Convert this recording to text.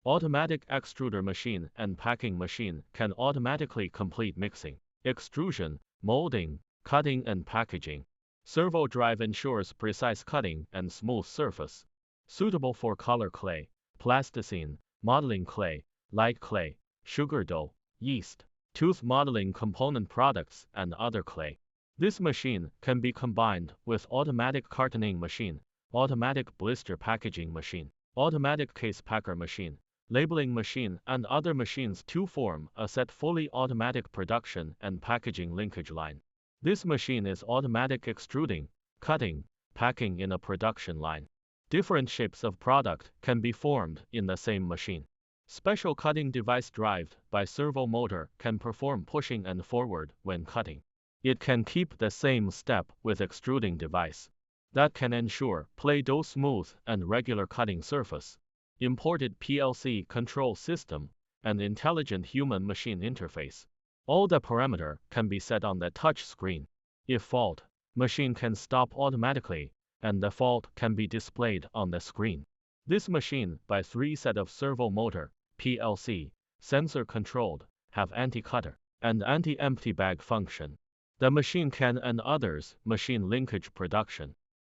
Automatic extruder machine and packing machine can automatically complete mixing, extrusion, molding, cutting and packaging. Servo drive ensures precise cutting and smooth surface. Suitable for color clay, plasticine, modeling clay, light clay, sugar dough, yeast, tooth modeling component products and other clay. This machine can be combined with automatic cartoning machine, automatic blister packaging machine, automatic case packer machine, labeling machine and other machines to form a set fully automatic production and packaging linkage line. This machine is automatic extruding, cutting, packing in a production line. Different shapes of product can be formed in the same machine. Special cutting device driven by servo motor can perform pushing and forward when cutting. It can keep the same step with extruding device. That can ensure play dough smooth and regular cutting surface. Imported PLC control system, and intelligent human-machine interface. All the parameter can be set on the touch screen. If fault, machine can stop automatically, and the fault can be displayed on the screen. This machine by 3 set of servo motor, PLC, sensor controlled, have anti-cutter and anti-empty bag function. The machine can and others machine linkage production.